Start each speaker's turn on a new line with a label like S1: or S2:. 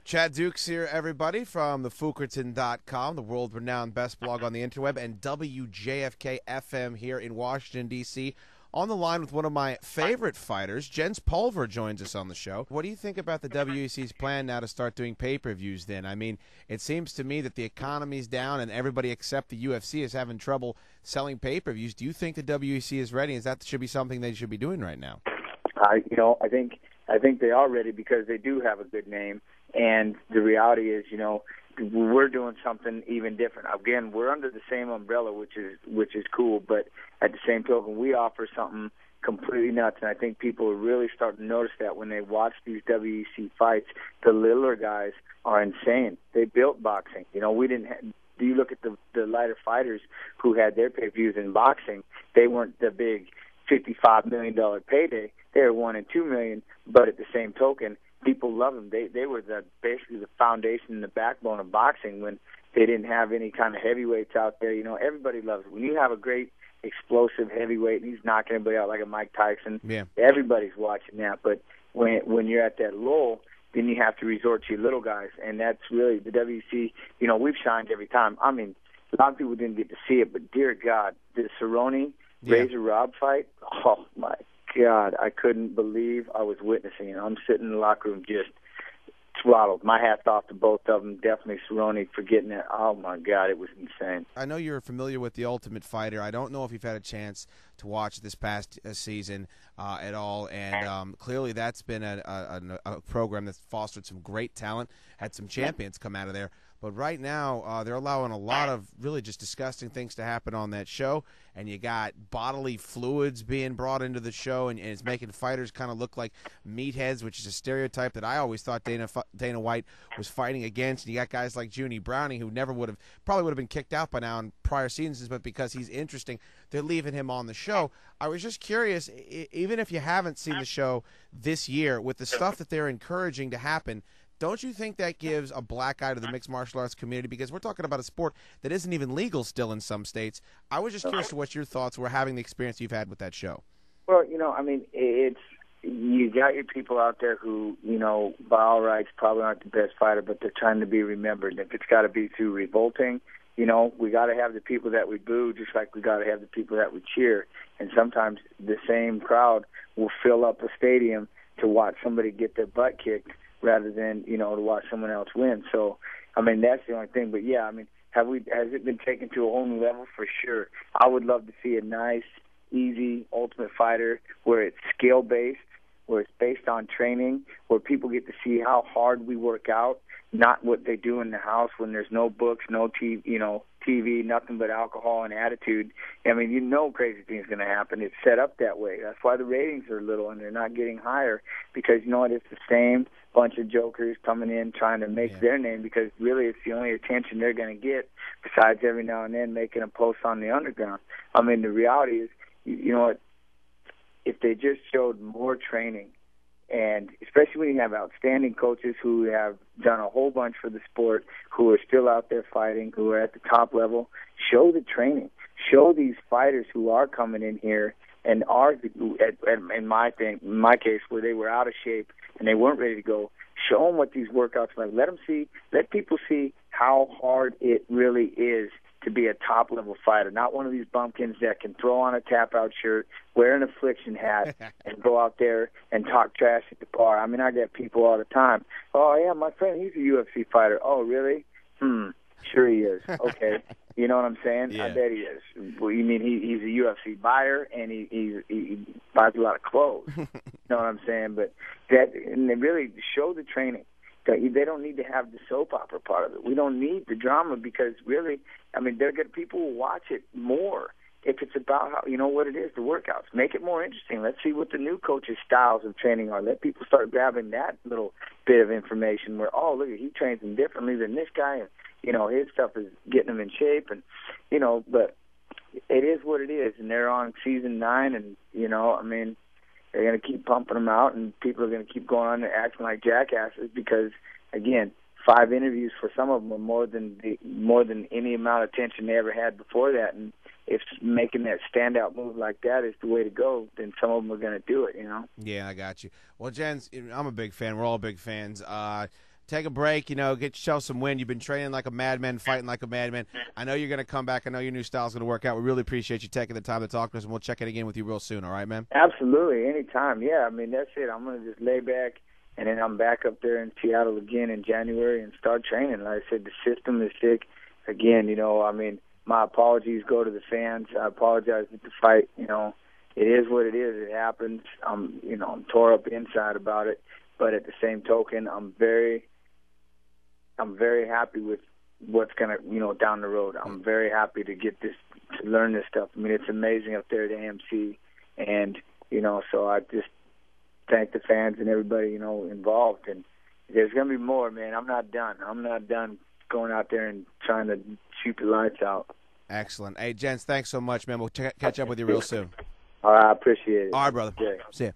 S1: Chad Dukes here, everybody, from the Fukerton.com, the world-renowned best blog on the interweb, and WJFK-FM here in Washington, D.C., on the line with one of my favorite fighters. Jens Pulver joins us on the show. What do you think about the WEC's plan now to start doing pay-per-views then? I mean, it seems to me that the economy's down and everybody except the UFC is having trouble selling pay-per-views. Do you think the WEC is ready? Is that should be something they should be doing right now?
S2: I think they are ready because they do have a good name. And the reality is, we're doing something even different. Again, we're under the same umbrella, which is cool. But at the same token, we offer something completely nuts. And I think people are really starting to notice that when they watch these WEC fights. The littler guys are insane. They built boxing. We didn't have, do you look at the lighter fighters who had their pay-per-views in boxing? They weren't the big $55 million payday. They were $1 and $2 million. But at the same token, people love them. They were basically the foundation and the backbone of boxing when they didn't have any kind of heavyweights out there. Everybody loves it. When you have a great explosive heavyweight and he's knocking everybody out like a Mike Tyson, everybody's watching that. But when you're at that lull, then you have to resort to your little guys, and that's really the WC. We've shined every time. I mean, a lot of people didn't get to see it, but dear God, the Cerrone Razor Rob fight, oh my God, I couldn't believe I was witnessing it. I'm sitting in the locker room just throttled. My hat's off to both of them. Definitely Cerrone for getting it. Oh, my God, it was insane.
S1: I know you're familiar with The Ultimate Fighter. I don't know if you've had a chance to watch this past season at all, and clearly that's been a program that's fostered some great talent, had some champions come out of there. But right now, they're allowing a lot of really just disgusting things to happen on that show. And you got bodily fluids being brought into the show, and it's making fighters kind of look like meatheads, which is a stereotype that I always thought Dana White was fighting against. And you got guys like Junie Browning, who probably would have been kicked out by now in prior seasons, but because he's interesting, they're leaving him on the show. I was just curious, even if you haven't seen the show this year, with the stuff that they're encouraging to happen, don't you think that gives a black eye to the mixed martial arts community? Because we're talking about a sport that isn't even legal still in some states. I was just curious to what your thoughts were having the experience you've had with that show.
S2: Well, you got your people out there who, by all rights, probably aren't the best fighter, but they're trying to be remembered. If it's got to be through revolting, we got to have the people that we boo just like we got to have the people that we cheer. And sometimes the same crowd will fill up a stadium to watch somebody get their butt kicked rather than, to watch someone else win. So, that's the only thing. But, yeah, has it been taken to a whole new level? For sure. I would love to see a nice, easy Ultimate Fighter where it's skill-based, where it's based on training, where people get to see how hard we work out, not what they do in the house when there's no books, no TV, nothing but alcohol and attitude. Crazy things going to happen. It's set up that way. That's why the ratings are little and they're not getting higher because, it's the same bunch of jokers coming in trying to make their name because really it's the only attention they're going to get besides every now and then making a post on the underground. The reality is, if they just showed more training, and especially when you have outstanding coaches who have done a whole bunch for the sport, who are still out there fighting, who are at the top level, show the training. Show these fighters who are coming in here and are, in my case, where they were out of shape and they weren't ready to go, show them what these workouts are like. Let people see how hard it really is to be a top-level fighter, not one of these bumpkins that can throw on a tap-out shirt, wear an affliction hat, and go out there and talk trash at the bar. I get people all the time. Oh, yeah, my friend, he's a UFC fighter. Oh, really? Sure he is. Okay. You know what I'm saying?
S1: Yeah.
S2: I bet he is. Well, you mean he's a UFC buyer and he buys a lot of clothes. You know what I'm saying? But and they really show the training. They don't need to have the soap opera part of it. We don't need the drama because really, people will watch it more if it's about how, what it is, the workouts. Make it more interesting. Let's see what the new coaches' styles of training are. Let people start grabbing that little bit of information where, oh, look, he trains them differently than this guy, and, his stuff is getting him in shape. And, but it is what it is, and they're on season 9, and, they're going to keep pumping them out, and people are going to keep going on and acting like jackasses because, again, 5 interviews for some of them are more than any amount of attention they ever had before that. And if making that standout move like that is the way to go, then some of them are going to do it,
S1: Yeah, I got you. Well, Jens, I'm a big fan. We're all big fans. take a break, get yourself some wind. You've been training like a madman, fighting like a madman. I know you're going to come back. I know your new style's going to work out. We really appreciate you taking the time to talk to us, and we'll check in again with you real soon, all right, man?
S2: Absolutely, anytime. Yeah, I mean, that's it. I'm going to just lay back, and then I'm back up there in Seattle again in January and start training. Like I said, the system is sick. Again, I mean, my apologies go to the fans. I apologize with the fight. It is what it is. It happens. I'm tore up inside about it. But at the same token, I'm very happy with what's gonna, down the road. I'm very happy to get this, to learn this stuff. I mean, it's amazing up there at AMC, and so I just thank the fans and everybody, involved. And there's gonna be more, man. I'm not done. I'm not done going out there and trying to shoot the lights out.
S1: Excellent. Hey, Jens, thanks so much, man. We'll catch up with you real soon.
S2: All right, I appreciate it.
S1: All right, brother.
S2: Yeah.
S1: See ya.